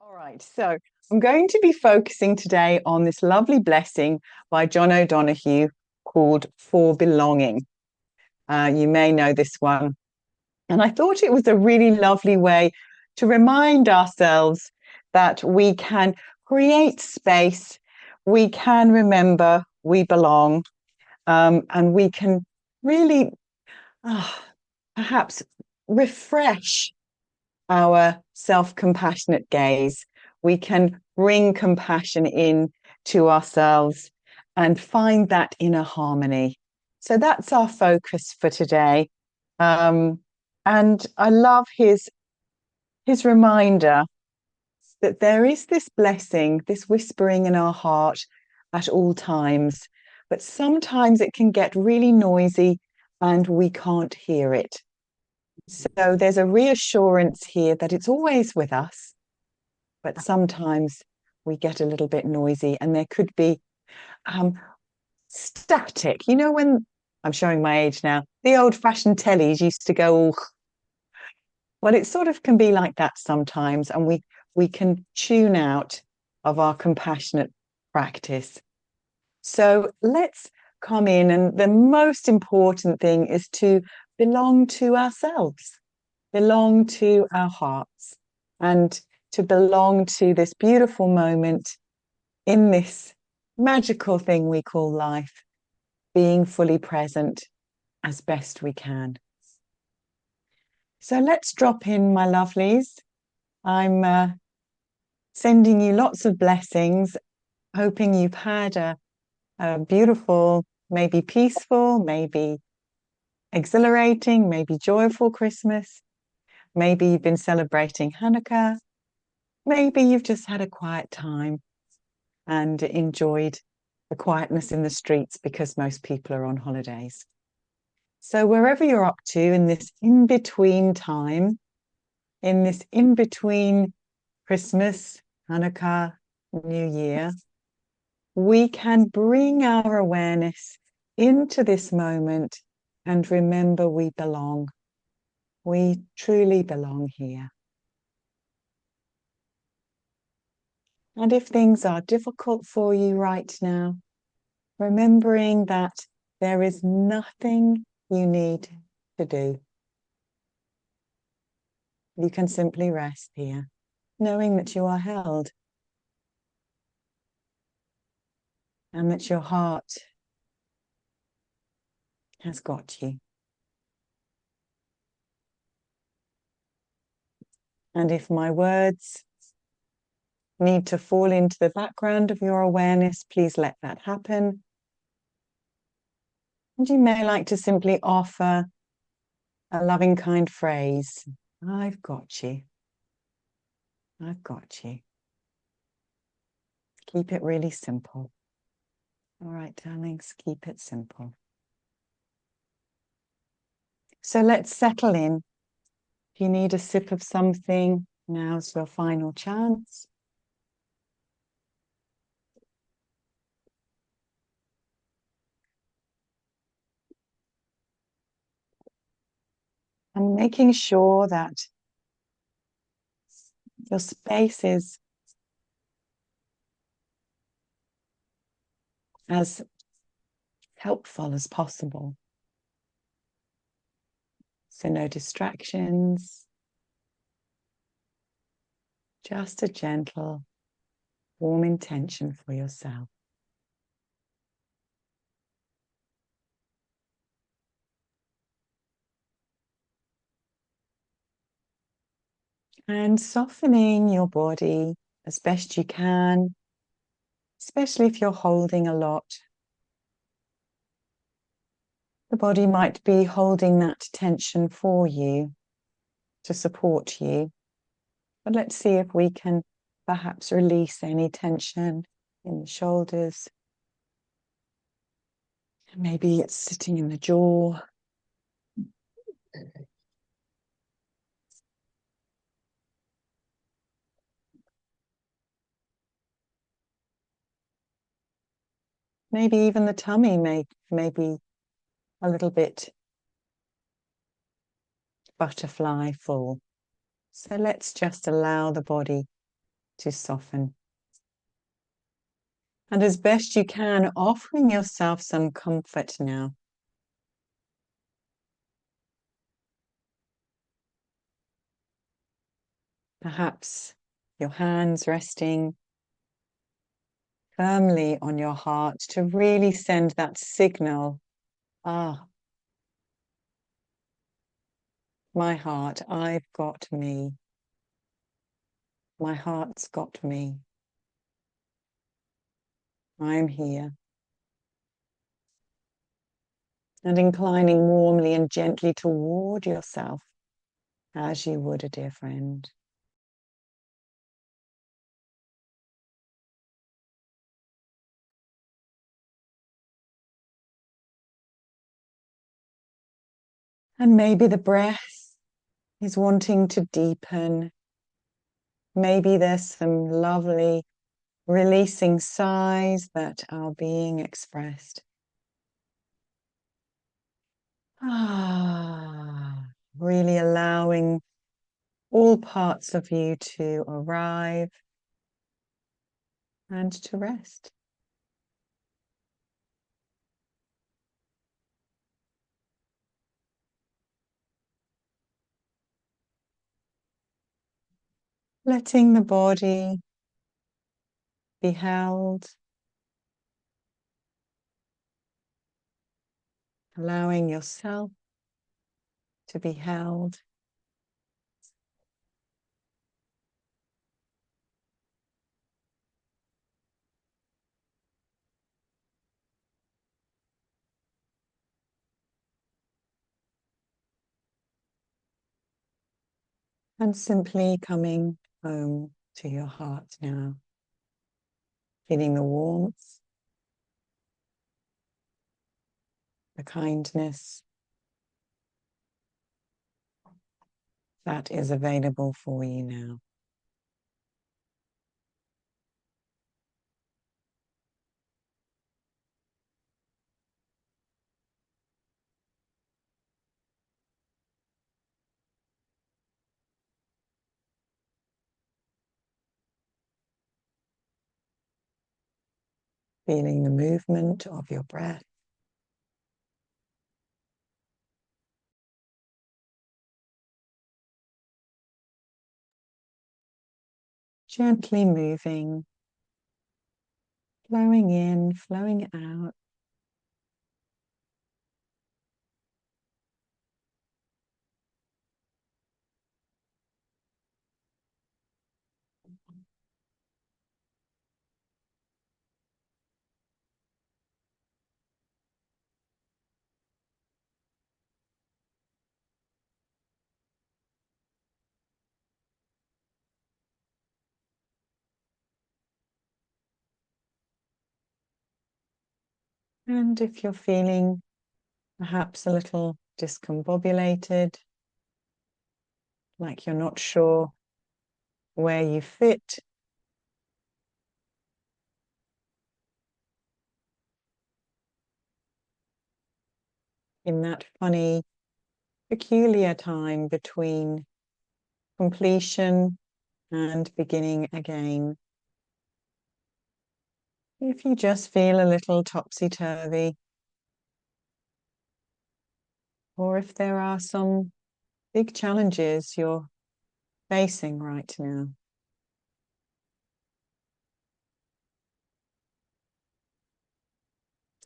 All right, so I'm going to be focusing today on this lovely blessing by John O'Donoghue called For Belonging. You may know this one. And I thought it was a really lovely way to remind ourselves that we can create space, we can remember we belong, and we can really perhaps refresh our self-compassionate gaze. We can bring compassion in to ourselves and find that inner harmony. So that's our focus for today. And I love his reminder that there is this blessing, this whispering in our heart at all times, but sometimes it can get really noisy and we can't hear it. So there's a reassurance here that it's always with us, but sometimes we get a little bit noisy and there could be static. You know, when I'm showing my age now, the old-fashioned tellies used to go, well, it sort of can be like that sometimes, and we can tune out of our compassionate practice. So let's come in, and the most important thing is to belong to ourselves, belong to our hearts, and to belong to this beautiful moment in this magical thing we call life, being fully present as best we can. So let's drop in, my lovelies. I'm sending you lots of blessings, hoping you've had a beautiful, maybe peaceful, maybe exhilarating, maybe joyful Christmas. Maybe you've been celebrating Hanukkah. Maybe you've just had a quiet time and enjoyed the quietness in the streets because most people are on holidays. So wherever you're up to in this in-between time, in this in-between Christmas, Hanukkah, New Year, we can bring our awareness into this moment and remember we belong. We truly belong here. And if things are difficult for you right now, remembering that there is nothing you need to do. You can simply rest here, knowing that you are held and that your heart has got you. And if my words need to fall into the background of your awareness, please let that happen. And you may like to simply offer a loving, kind phrase. I've got you. I've got you. Keep it really simple. All right, darlings, keep it simple. So let's settle in. If you need a sip of something, now's your final chance. And making sure that your space is as helpful as possible. So no distractions, just a gentle, warm intention for yourself. And softening your body as best you can, especially if you're holding a lot. The body might be holding that tension for you to support you. But let's see if we can perhaps release any tension in the shoulders. Maybe it's sitting in the jaw. Maybe even the tummy may be a little bit butterfly full. So let's just allow the body to soften. And as best you can, offering yourself some comfort now. Perhaps your hands resting firmly on your heart to really send that signal. Ah, my heart, I've got me. My heart's got me. I'm here. And inclining warmly and gently toward yourself as you would a dear friend. And maybe the breath is wanting to deepen. Maybe there's some lovely releasing sighs that are being expressed. Really allowing all parts of you to arrive and to rest. Letting the body be held, allowing yourself to be held. And simply coming home to your heart now, feeling the warmth, the kindness that is available for you now. Feeling the movement of your breath. Gently moving, flowing in, flowing out. And if you're feeling perhaps a little discombobulated, like you're not sure where you fit, in that funny, peculiar time between completion and beginning again. If you just feel a little topsy-turvy, or if there are some big challenges you're facing right now,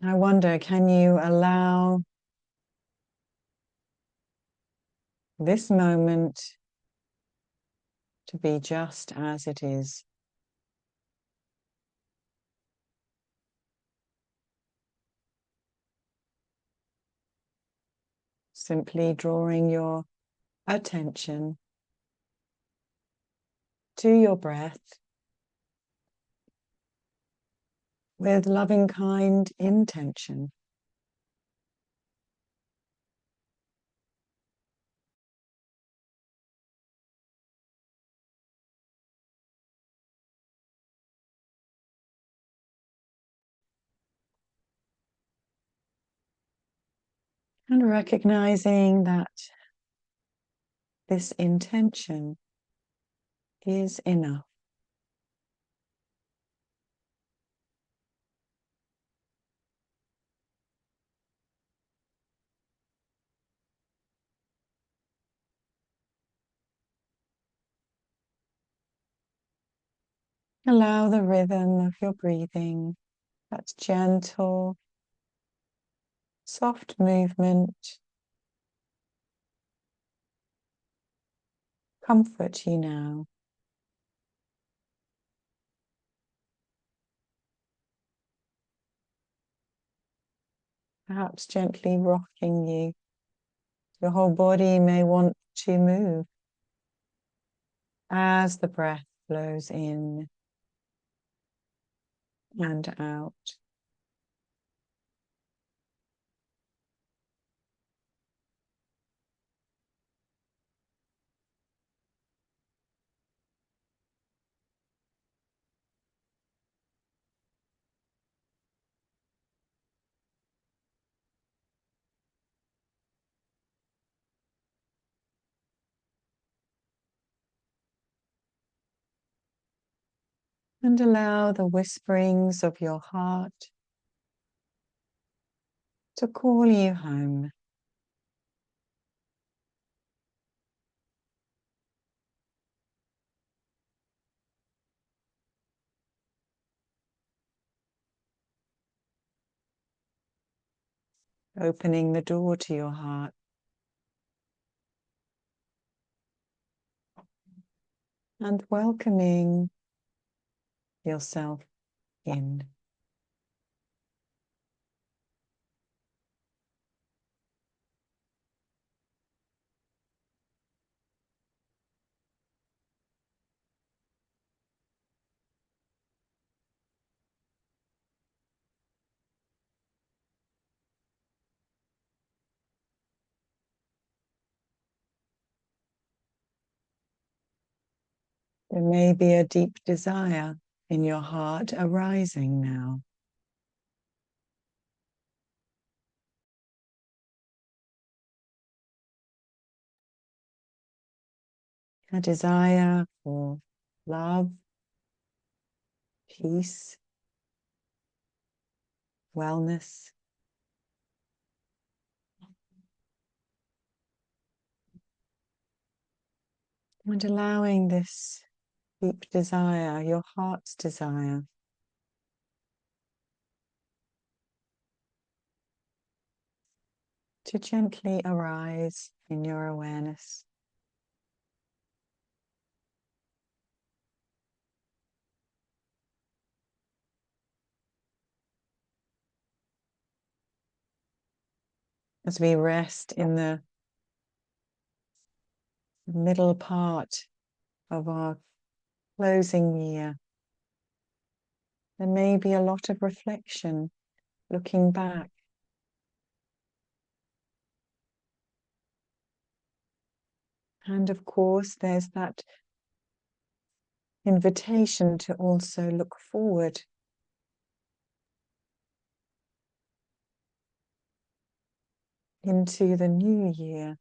I wonder, can you allow this moment to be just as it is? Simply drawing your attention to your breath with loving, kind intention. And recognizing that this intention is enough. Allow the rhythm of your breathing, that gentle, soft movement, comfort you now. Perhaps gently rocking you. Your whole body may want to move as the breath flows in and out. And allow the whisperings of your heart to call you home. Opening the door to your heart and welcoming yourself in. There may be a deep desire in your heart arising now. A desire for love, peace, wellness. And allowing this deep desire, your heart's desire, to gently arise in your awareness. As we rest in the middle part of our closing year, there may be a lot of reflection, looking back. And of course, there's that invitation to also look forward. Into the new year.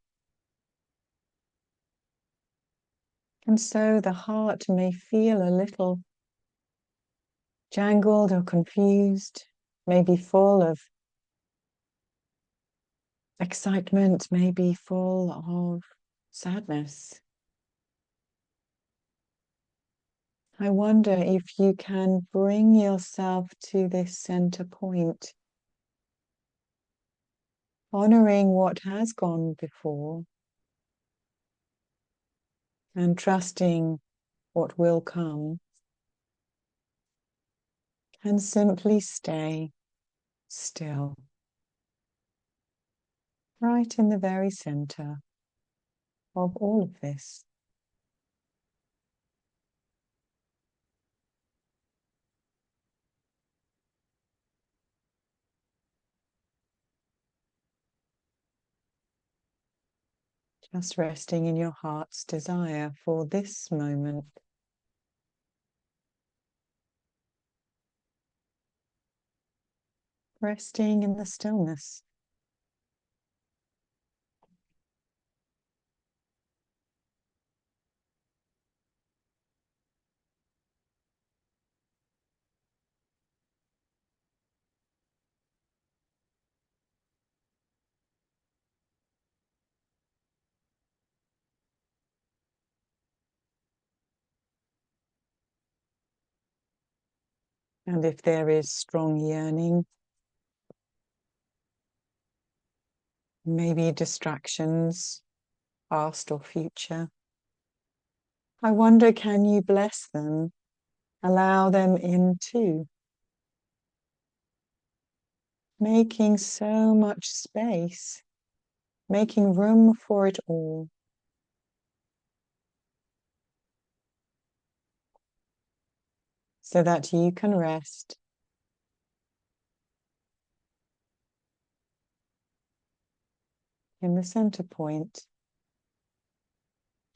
And so the heart may feel a little jangled or confused, maybe full of excitement, maybe full of sadness. I wonder if you can bring yourself to this center point, honoring what has gone before and trusting what will come, and simply stay still, right in the very center of all of this. Just resting in your heart's desire for this moment. Resting in the stillness. And if there is strong yearning, maybe distractions, past or future, I wonder, can you bless them? Allow them in too, making so much space, making room for it all. So that you can rest in the center point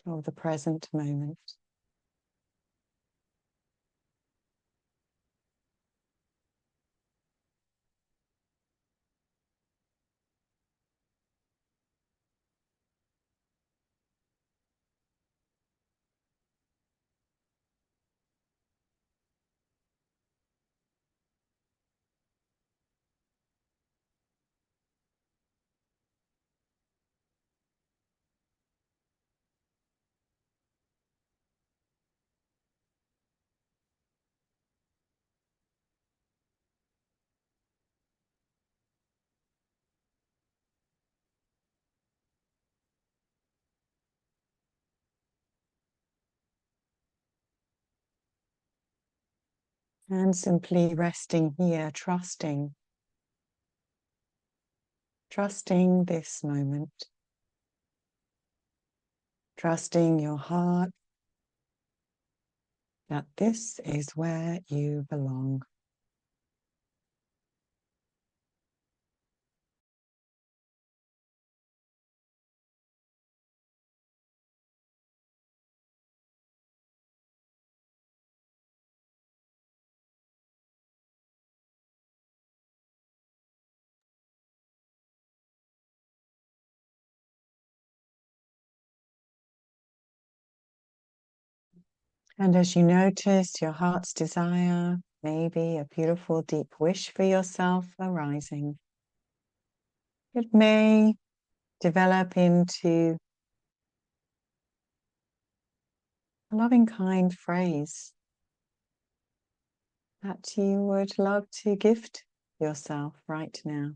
of the present moment. And simply resting here, trusting this moment, trusting your heart that this is where you belong. And as you notice your heart's desire, maybe a beautiful deep wish for yourself arising, it may develop into a loving, kind phrase that you would love to gift yourself right now.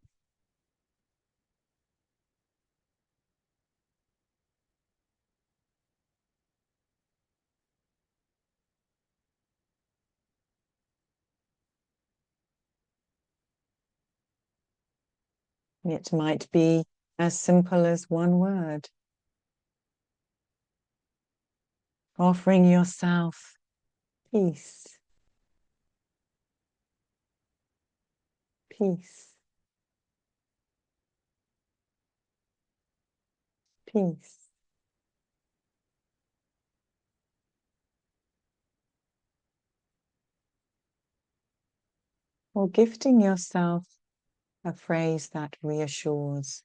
It might be as simple as one word, offering yourself peace, peace, peace. Or gifting yourself a phrase that reassures,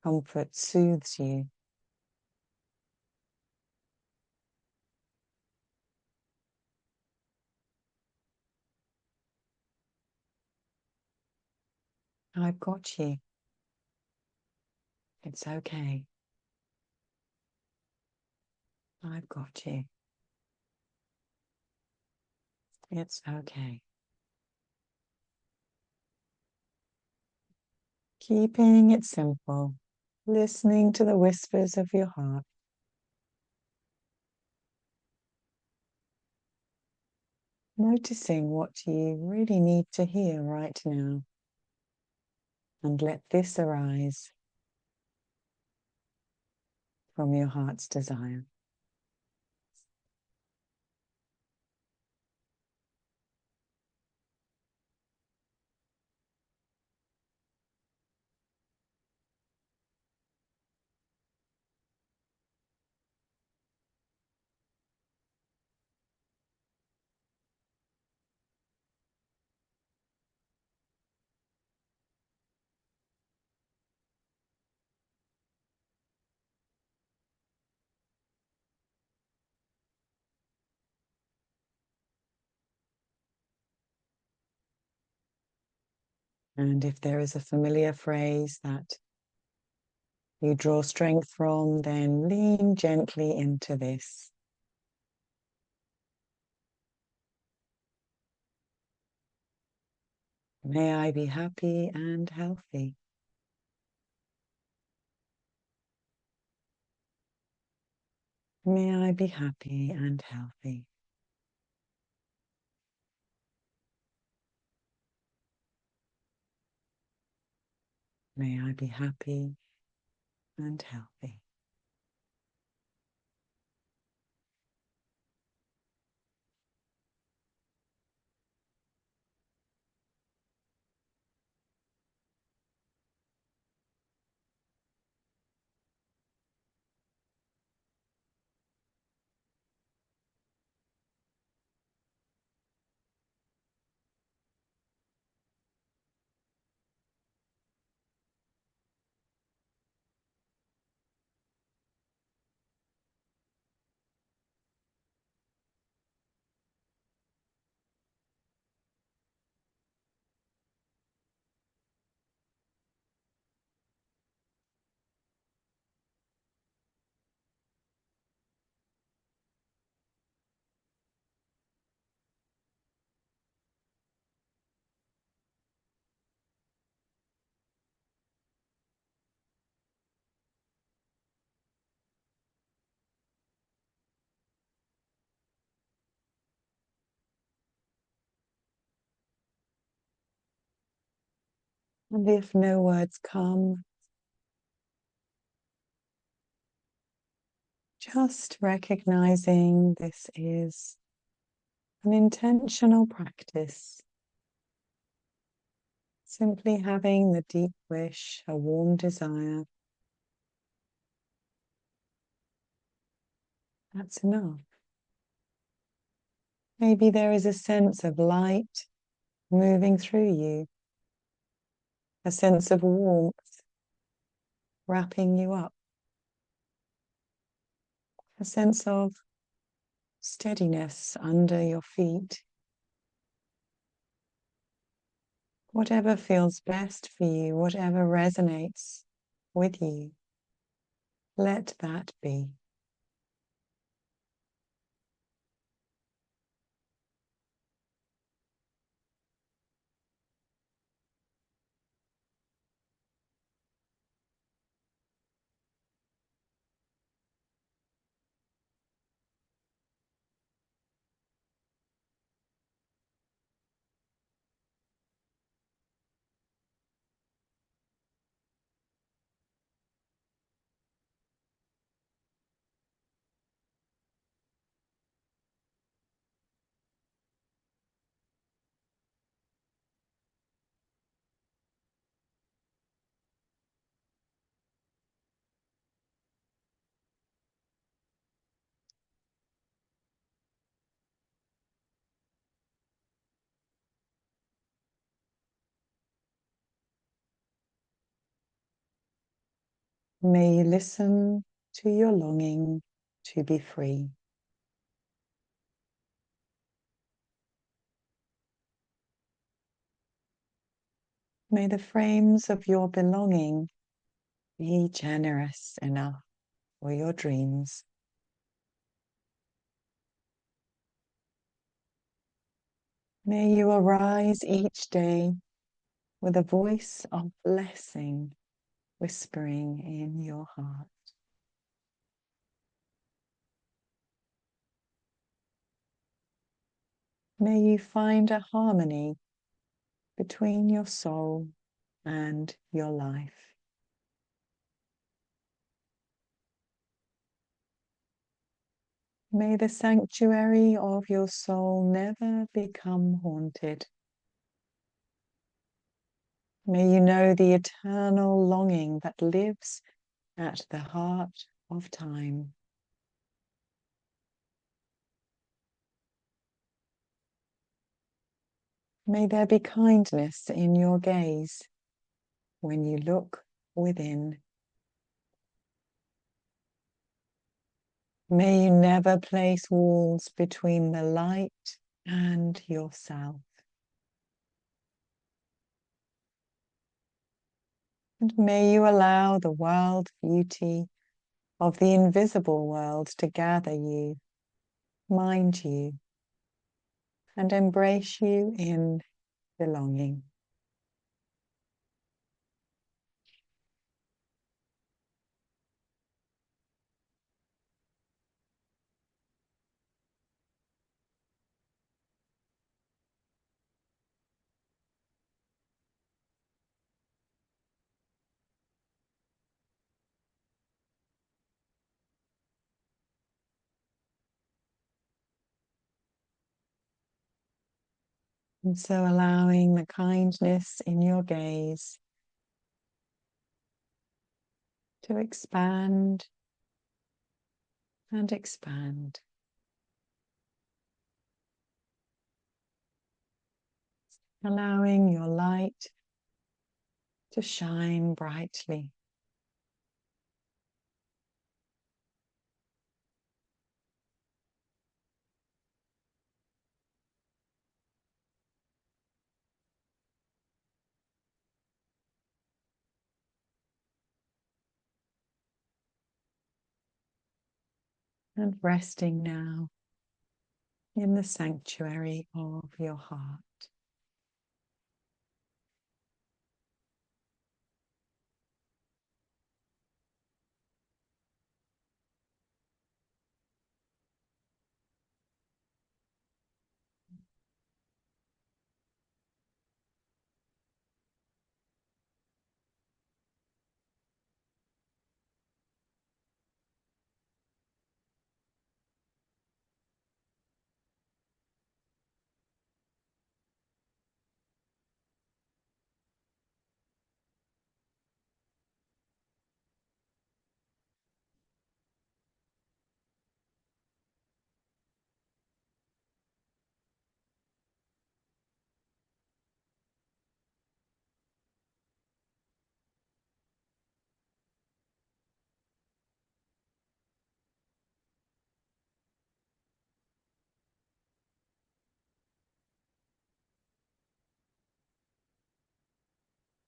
comforts, soothes you. I've got you. It's okay. I've got you. It's okay. Keeping it simple, listening to the whispers of your heart. Noticing what you really need to hear right now. And let this arise from your heart's desire. And if there is a familiar phrase that you draw strength from, then lean gently into this. May I be happy and healthy. May I be happy and healthy. May I be happy and healthy. And if no words come, just recognizing this is an intentional practice. Simply having the deep wish, a warm desire. That's enough. Maybe there is a sense of light moving through you, a sense of warmth wrapping you up, a sense of steadiness under your feet. Whatever feels best for you, whatever resonates with you, let that be. May you listen to your longing to be free. May the frames of your belonging be generous enough for your dreams. May you arise each day with a voice of blessing whispering in your heart. May you find a harmony between your soul and your life. May the sanctuary of your soul never become haunted. May you know the eternal longing that lives at the heart of time. May there be kindness in your gaze when you look within. May you never place walls between the light and yourself. And may you allow the wild beauty of the invisible world to gather you, mind you, and embrace you in belonging. And so allowing the kindness in your gaze to expand and expand. Allowing your light to shine brightly. And resting now in the sanctuary of your heart.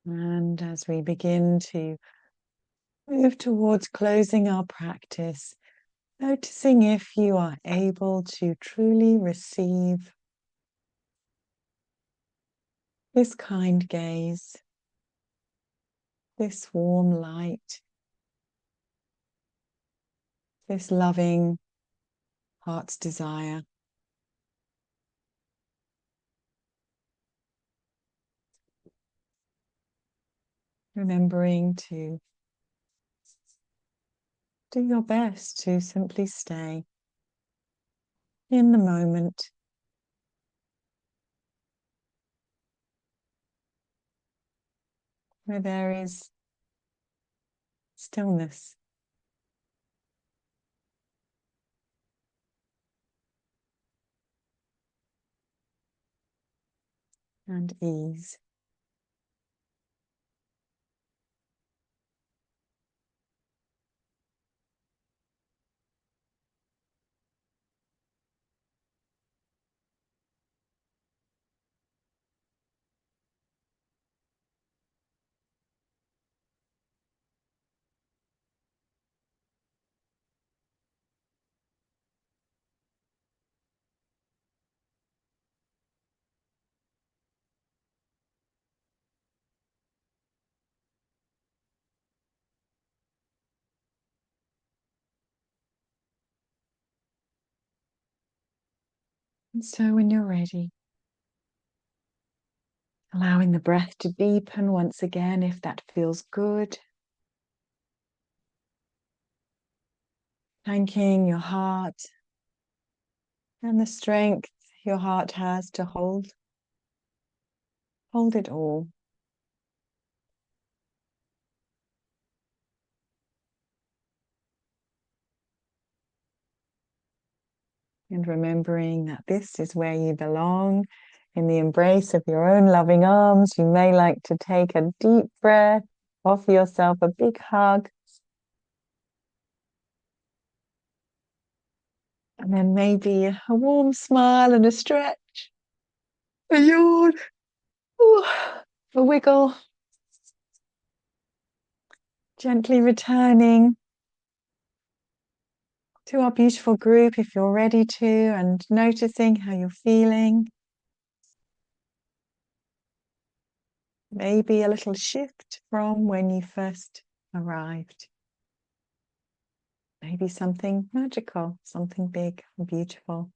And as we begin to move towards closing our practice, noticing if you are able to truly receive this kind gaze, this warm light, this loving heart's desire. Remembering to do your best to simply stay in the moment, where there is stillness and ease. And so when you're ready, allowing the breath to deepen once again if that feels good. Thanking your heart and the strength your heart has to hold it all. And remembering that this is where you belong, in the embrace of your own loving arms. You may like to take a deep breath, offer yourself a big hug, and then maybe a warm smile and a stretch, a yawn, ooh, a wiggle, gently returning to our beautiful group if you're ready to, and noticing how you're feeling. Maybe a little shift from when you first arrived. Maybe something magical, something big and beautiful.